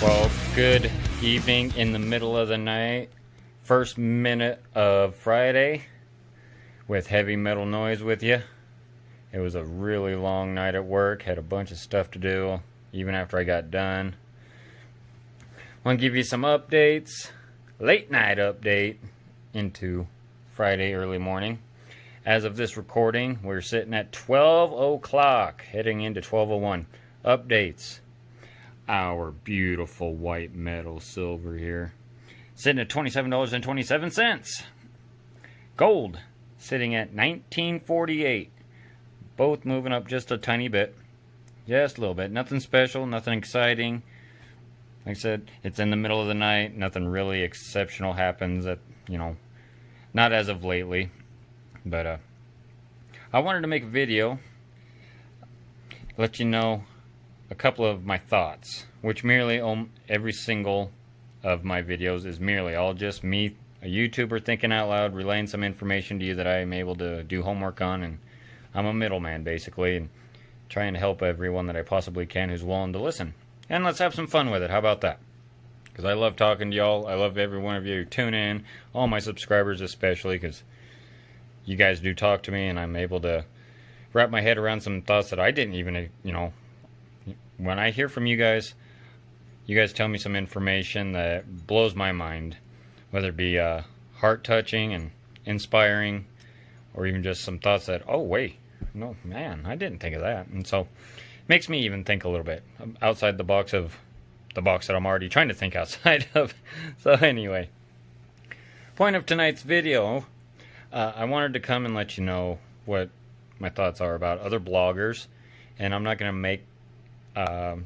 Well, good evening in the middle of the night. First minute of Friday with heavy metal noise with you. It was a really long night at work. Had a bunch of stuff to do even after I got done. Want to give you some updates. Late night update into Friday early morning. As of this recording, we're sitting at 12 o'clock, heading into 12:01. Updates. Our beautiful white metal silver here, sitting at $27.27. Gold, sitting at $19.48. Both moving up just a tiny bit. Just a little bit. Nothing special, nothing exciting. Like I said, it's in the middle of the night. Nothing really exceptional happens not as of lately. But I wanted to make a video, let you know a couple of my thoughts, which merely every single of my videos is merely all just me, a YouTuber, thinking out loud, relaying some information to you that I am able to do homework on, and I'm a middleman basically, and trying to help everyone that I possibly can who's willing to listen. And let's have some fun with it. How about that? Because I love talking to y'all. I love every one of you who tune in, all my subscribers especially, because you guys do talk to me, and I'm able to wrap my head around some thoughts that I didn't even, when I hear from you guys tell me some information that blows my mind, whether it be heart-touching and inspiring, or even just some thoughts that, oh, wait, no, man, I didn't think of that. And so it makes me even think a little bit outside the box of the box that I'm already trying to think outside of. So anyway, point of tonight's video, I wanted to come and let you know what my thoughts are about other bloggers, and I'm not going to make I'm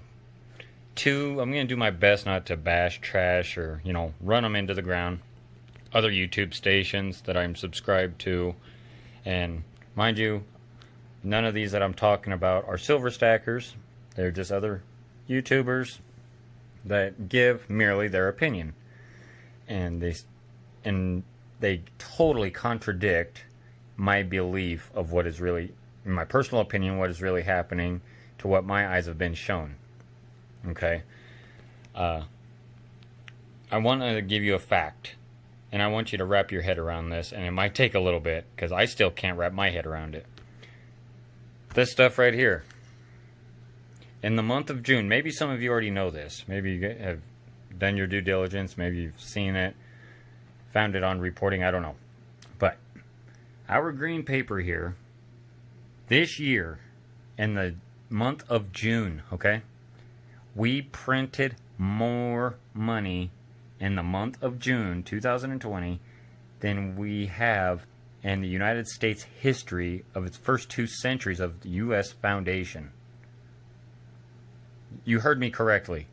going to do my best not to bash, trash, or, run them into the ground. Other YouTube stations that I'm subscribed to. And mind you, none of these that I'm talking about are silver stackers. They're just other YouTubers that give merely their opinion. And they totally contradict my belief of what is really, in my personal opinion, what is really happening to what my eyes have been shown. Okay? I want to give you a fact, and I want you to wrap your head around this, and it might take a little bit, because I still can't wrap my head around it. This stuff right here. In the month of June, maybe some of you already know this. Maybe you have done your due diligence. Maybe you've seen it, found it on reporting. I don't know. But our green paper here, this year, in the month of June, okay, we printed more money in the month of June 2020 than we have in the United States history of its first 2 centuries of the U.S. foundation. You heard me correctly.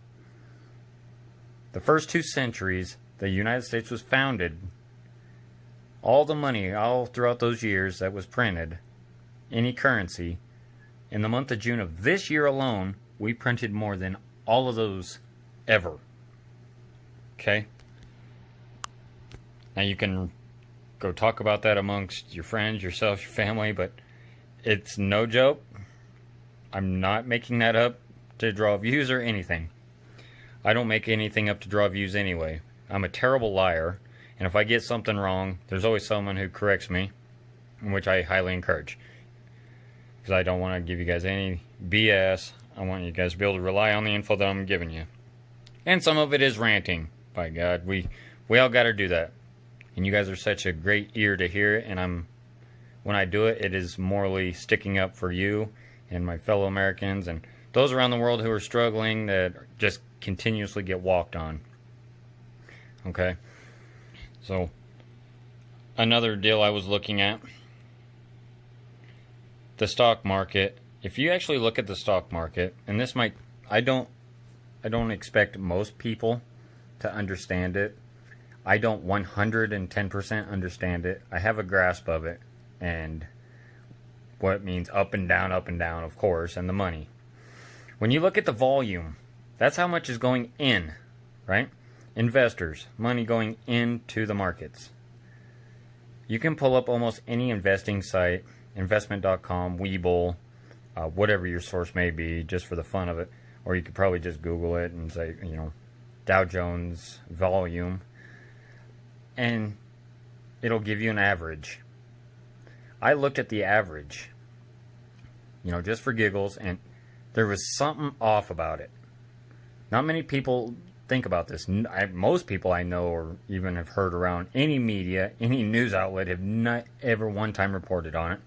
The first 2 centuries the United States was founded, all the money all throughout those years that was printed, any currency, in the month of June of this year alone, we printed more than all of those ever. Okay? Now you can go talk about that amongst your friends, yourself, your family, but it's no joke. I'm not making that up to draw views or anything. I don't make anything up to draw views anyway. I'm a terrible liar, and if I get something wrong, there's always someone who corrects me, which I highly encourage. Because I don't want to give you guys any BS. I want you guys to be able to rely on the info that I'm giving you. And some of it is ranting. By God, we all got to do that. And you guys are such a great ear to hear it. And when I do it, it is morally sticking up for you and my fellow Americans and those around the world who are struggling that just continuously get walked on. Okay? So, another deal I was looking at. The stock market. If you actually look at the stock market, and this might, I don't expect most people to understand it. I don't 110% understand it. I have a grasp of it, and what it means up and down, of course, and the money. When you look at the volume, that's how much is going in, right? Investors, money going into the markets. You can pull up almost any investing site, investment.com, Webull, whatever your source may be, just for the fun of it. Or you could probably just Google it and say, Dow Jones volume, and it'll give you an average. I looked at the average, just for giggles, and there was something off about it. Not many people think about this. Most people I know or even have heard around any media, any news outlet, have not ever one time reported on it.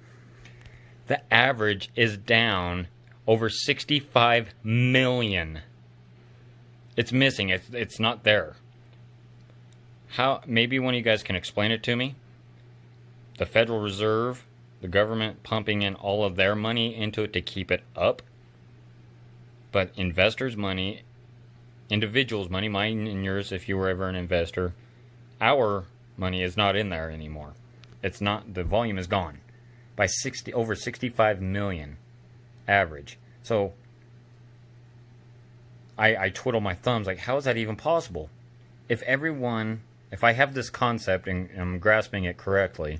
The average is down over 65 million. It's missing. It's not there. How? Maybe one of you guys can explain it to me. The Federal Reserve, the government pumping in all of their money into it to keep it up. But investors' money, individuals' money, mine and yours if you were ever an investor, our money is not in there anymore. It's not, the volume is gone by over 65 million average. So I twiddle my thumbs like, how is that even possible? If I have this concept and I'm grasping it correctly,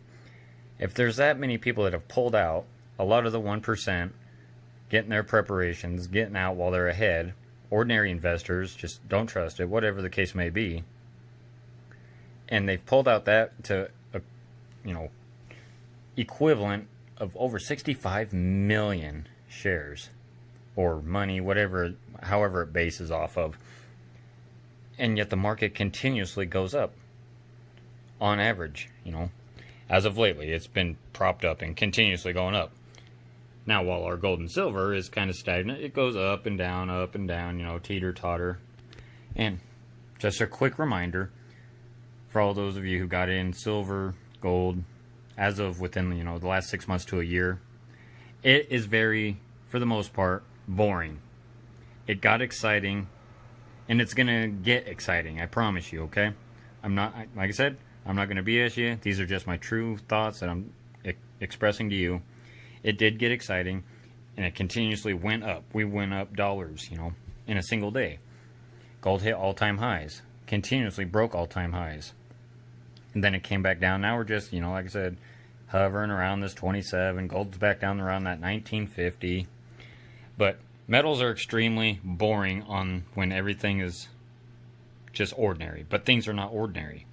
if there's that many people that have pulled out, a lot of the 1%, getting their preparations, getting out while they're ahead, ordinary investors just don't trust it, whatever the case may be, and they've pulled out that to equivalent of over 65 million shares or money, however it bases off of, and yet the market continuously goes up on average. As of lately, it's been propped up and continuously going up. Now, while our gold and silver is kind of stagnant, it goes up and down, teeter-totter. And just a quick reminder for all those of you who got in silver, gold, as of within, the last 6 months to a year, it is very, for the most part, boring. It got exciting, and it's going to get exciting, I promise you, okay? Like I said, I'm not going to BS you. These are just my true thoughts that I'm expressing to you. It did get exciting, and it continuously went up. We went up dollars, in a single day. Gold hit all-time highs, continuously broke all-time highs. And then it came back down. Now we're just, like I said, hovering around this 27. Gold's back down around that 1950. But metals are extremely boring when everything is just ordinary. But things are not ordinary.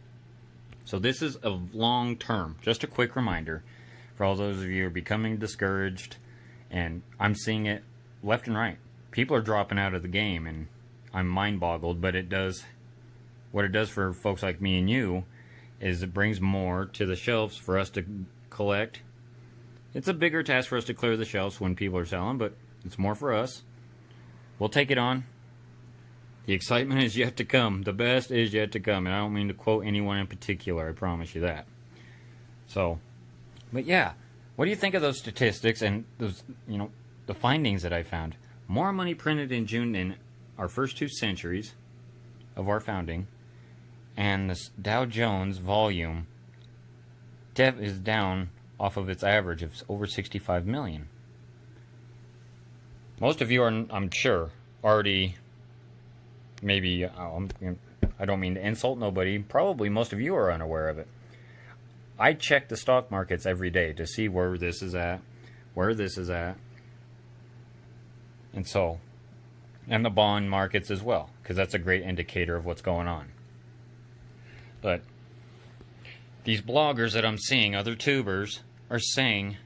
So this is a long term. Just a quick reminder for all those of you who are becoming discouraged, and I'm seeing it left and right. People are dropping out of the game, and I'm mind-boggled, but what it does for folks like me and you is it brings more to the shelves for us to collect. It's a bigger task for us to clear the shelves when people are selling, but it's more for us. We'll take it on. The excitement is yet to come. The best is yet to come, and I don't mean to quote anyone in particular, I promise you that. So, but yeah, what do you think of those statistics and those, the findings that I found? More money printed in June in our first 2 centuries of our founding, and the Dow Jones volume is down off of its average of over 65 million. Most of you are, I'm sure, already, maybe, I don't mean to insult nobody, probably most of you are unaware of it. I check the stock markets every day to see where this is at, and the bond markets as well, because that's a great indicator of what's going on. But these bloggers that I'm seeing, other tubers, are saying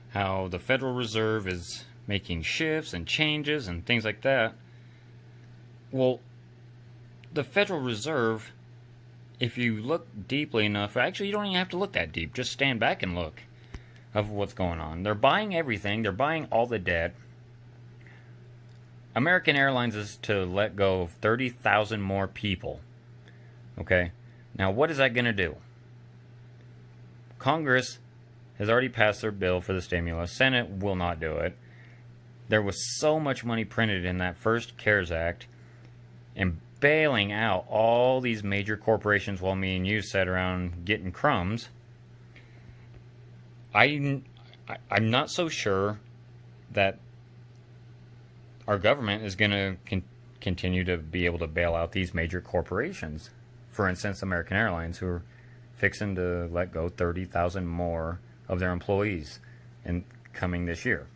how the Federal Reserve is making shifts and changes and things like that. Well, the Federal Reserve, if you look deeply enough, actually you don't even have to look that deep, just stand back and look of what's going on. They're buying everything, they're buying all the debt. American Airlines is to let go of 30,000 more people. Okay? Now, what is that going to do? Congress has already passed their bill for the stimulus. Senate will not do it. There was so much money printed in that first CARES Act and bailing out all these major corporations while me and you sat around getting crumbs. I'm not so sure that our government is going to continue to be able to bail out these major corporations. For instance, American Airlines, who are fixing to let go 30,000 more of their employees coming this year.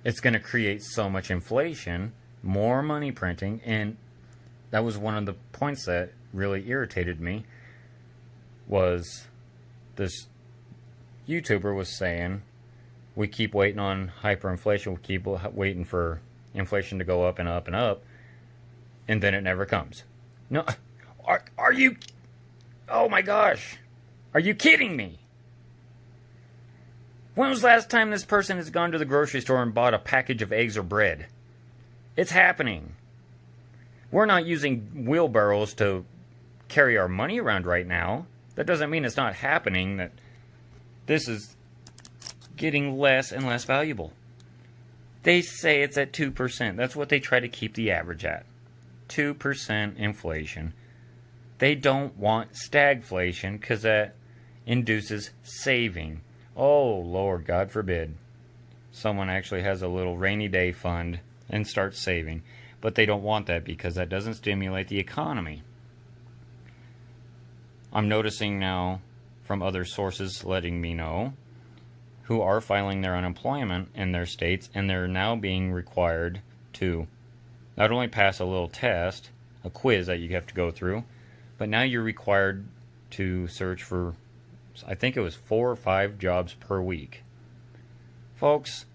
It's going to create so much inflation more money printing, and that was one of the points that really irritated me. Was this YouTuber was saying, we keep waiting on hyperinflation, we keep waiting for inflation to go up and up and up, and then it never comes. No, are you, oh my gosh, are you kidding me? When was the last time this person has gone to the grocery store and bought a package of eggs or bread? It's happening. We're not using wheelbarrows to carry our money around right now. That doesn't mean it's not happening, that this is getting less and less valuable. They say it's at 2%. That's what they try to keep the average at. 2% inflation. They don't want stagflation because that induces saving. Oh, Lord, God forbid. Someone actually has a little rainy day fund and starts saving. But they don't want that because that doesn't stimulate the economy. I'm noticing now from other sources letting me know who are filing their unemployment in their states, and they're now being required to not only pass a little test, a quiz that you have to go through, but now you're required to search for, I think it was 4 or 5 jobs per week. Folks,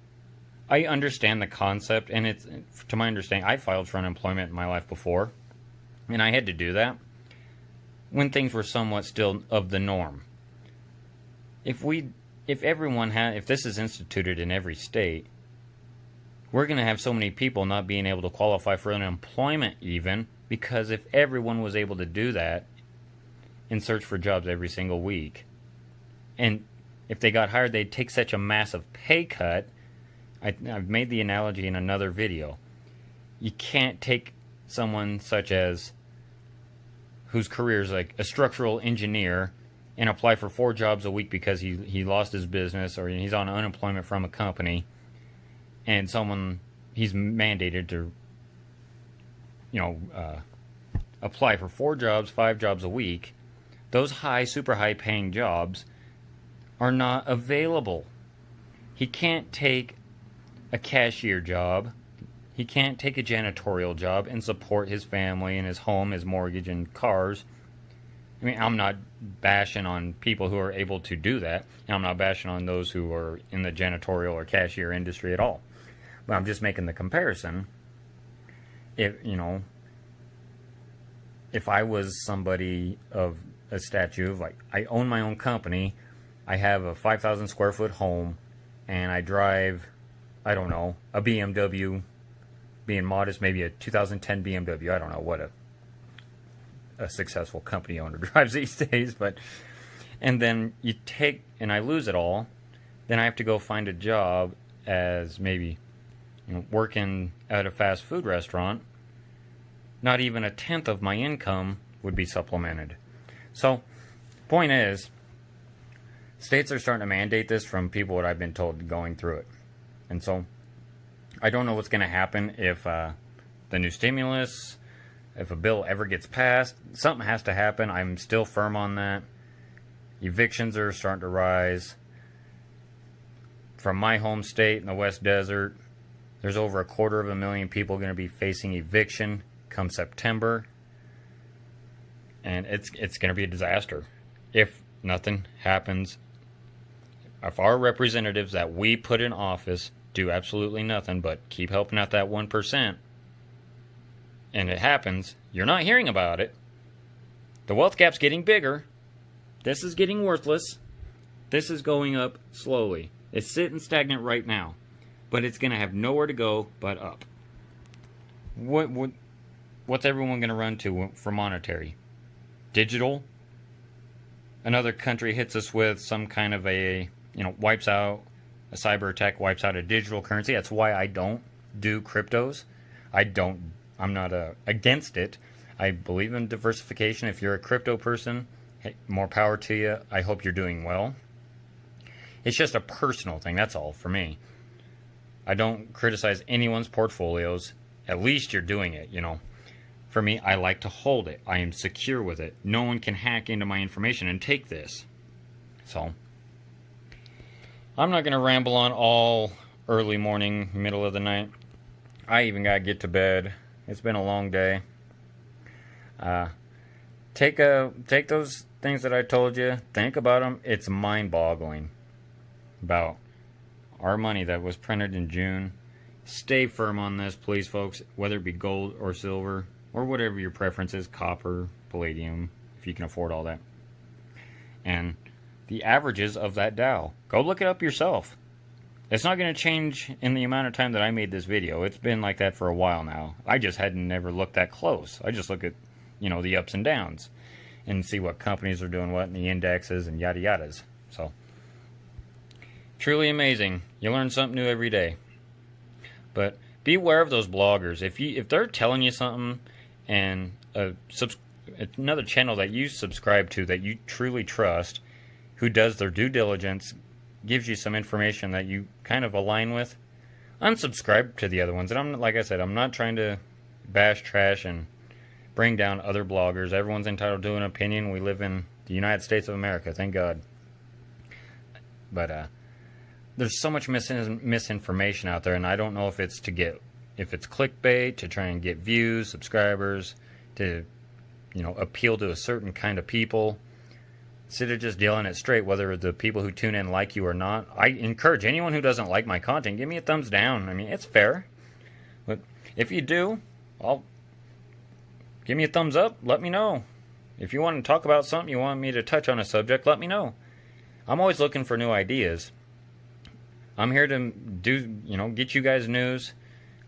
I understand the concept, and it's, to my understanding, I filed for unemployment in my life before, and I had to do that when things were somewhat still of the norm. If this is instituted in every state, we're going to have so many people not being able to qualify for unemployment even, because if everyone was able to do that and search for jobs every single week, and if they got hired, they'd take such a massive pay cut. I've made the analogy in another video. You can't take someone such as whose career is like a structural engineer and apply for 4 jobs a week because he lost his business or he's on unemployment from a company, and he's mandated to apply for 4 jobs, 5 jobs a week. Those super high paying jobs are not available. He can't take a cashier job. He can't take a janitorial job and support his family and his home, his mortgage and cars. I mean, I'm not bashing on people who are able to do that, and I'm not bashing on those who are in the janitorial or cashier industry at all. But I'm just making the comparison. If I was somebody of a statue of, like, I own my own company, I have a 5,000 square foot home, and I drive, I don't know, a BMW, being modest, maybe a 2010 BMW. I don't know what a successful company owner drives these days, and then I lose it all, then I have to go find a job as maybe working at a fast food restaurant. Not even a tenth of my income would be supplemented. So, point is, states are starting to mandate this from people what I've been told going through it. And so, I don't know what's going to happen if the new stimulus, if a bill ever gets passed. Something has to happen. I'm still firm on that. Evictions are starting to rise. From my home state in the West Desert, there's over 250,000 people going to be facing eviction come September. And it's going to be a disaster if nothing happens. If our representatives that we put in office do absolutely nothing but keep helping out that 1%, and it happens, you're not hearing about it. The wealth gap's getting bigger. This is getting worthless. This is going up slowly. It's sitting stagnant right now, but it's going to have nowhere to go but up. What's everyone going to run to for monetary? Digital? Another country hits us with some kind of wipes out, a cyber attack wipes out a digital currency. That's why I don't do cryptos. I'm not against it. I believe in diversification. If you're a crypto person, hey, more power to you. I hope you're doing well. It's just a personal thing. That's all for me. I don't criticize anyone's portfolios. At least you're doing it, For me, I like to hold it. I am secure with it. No one can hack into my information and take this. So, I'm not going to ramble on all early morning, middle of the night. I even gotta get to bed. It's been a long day. Take those things that I told you, think about them. It's mind-boggling about our money that was printed in June. Stay firm on this, please, folks, whether it be gold or silver or whatever your preference is, copper, palladium, if you can afford all that. And the averages of that Dow. Go look it up yourself. It's not going to change in the amount of time that I made this video. It's been like that for a while now. I just hadn't never looked that close. I just look at, the ups and downs and see what companies are doing what and the indexes and yada yadas. So, truly amazing. You learn something new every day. But beware of those bloggers. If they're telling you something and another channel that you subscribe to that you truly trust, who does their due diligence, gives you some information that you kind of align with, unsubscribe to the other ones. And like I said, I'm not trying to bash, trash, and bring down other bloggers. Everyone's entitled to an opinion. We live in the United States of America, thank God. But there's so much misinformation out there, and I don't know if it's clickbait, to try and get views, subscribers, to appeal to a certain kind of people. Instead of just dealing it straight, whether the people who tune in like you or not. I encourage anyone who doesn't like my content, give me a thumbs down. I mean, it's fair. But if you do, give me a thumbs up. Let me know. If you want to talk about something, you want me to touch on a subject, let me know. I'm always looking for new ideas. I'm here to get you guys news,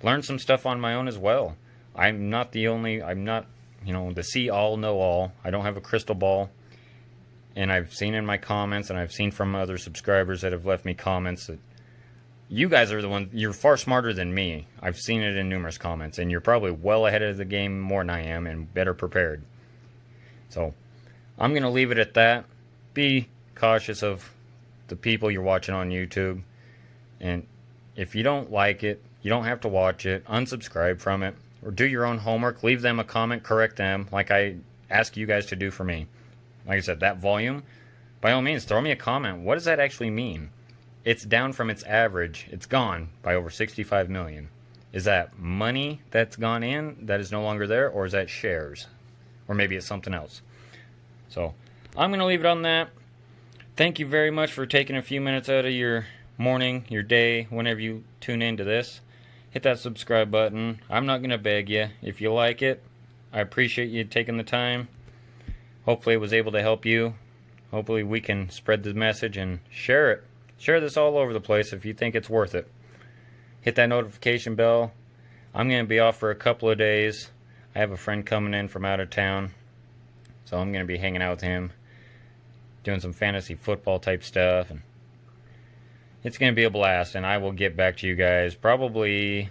learn some stuff on my own as well. I'm not the see-all, know-all. I don't have a crystal ball. And I've seen in my comments, and I've seen from other subscribers that have left me comments that you guys are the ones, you're far smarter than me. I've seen it in numerous comments, and you're probably well ahead of the game more than I am and better prepared. So I'm going to leave it at that. Be cautious of the people you're watching on YouTube. And if you don't like it, you don't have to watch it. Unsubscribe from it. Or do your own homework. Leave them a comment. Correct them like I ask you guys to do for me. Like I said, that volume, by all means, throw me a comment. What does that actually mean? It's down from its average. It's gone by over 65 million. Is that money that's gone in that is no longer there, or is that shares? Or maybe it's something else. So I'm going to leave it on that. Thank you very much for taking a few minutes out of your morning, your day, whenever you tune into this. Hit that subscribe button. I'm not going to beg you. If you like it, I appreciate you taking the time. Hopefully it was able to help you. Hopefully we can spread the message and share it. Share this all over the place if you think it's worth it. Hit that notification bell. I'm going to be off for a couple of days. I have a friend coming in from out of town, so I'm going to be hanging out with him, doing some fantasy football type stuff, and it's going to be a blast. And I will get back to you guys probably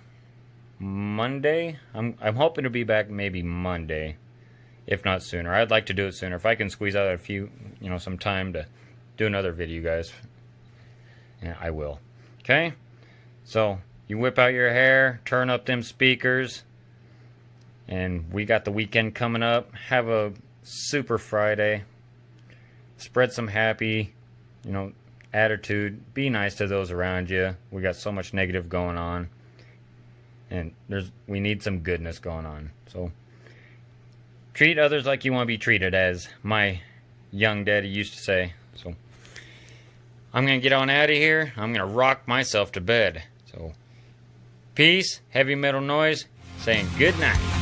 Monday. I'm hoping to be back maybe Monday, if not sooner. I'd like to do it sooner. If I can squeeze out a few, some time to do another video, guys, yeah, I will. Okay? So, you whip out your hair, turn up them speakers, and we got the weekend coming up. Have a super Friday. Spread some happy, attitude. Be nice to those around you. We got so much negative going on, and we need some goodness going on. So, treat others like you want to be treated, as my young daddy used to say. So, I'm going to get on out of here. I'm going to rock myself to bed. So, peace, heavy metal noise, saying good night.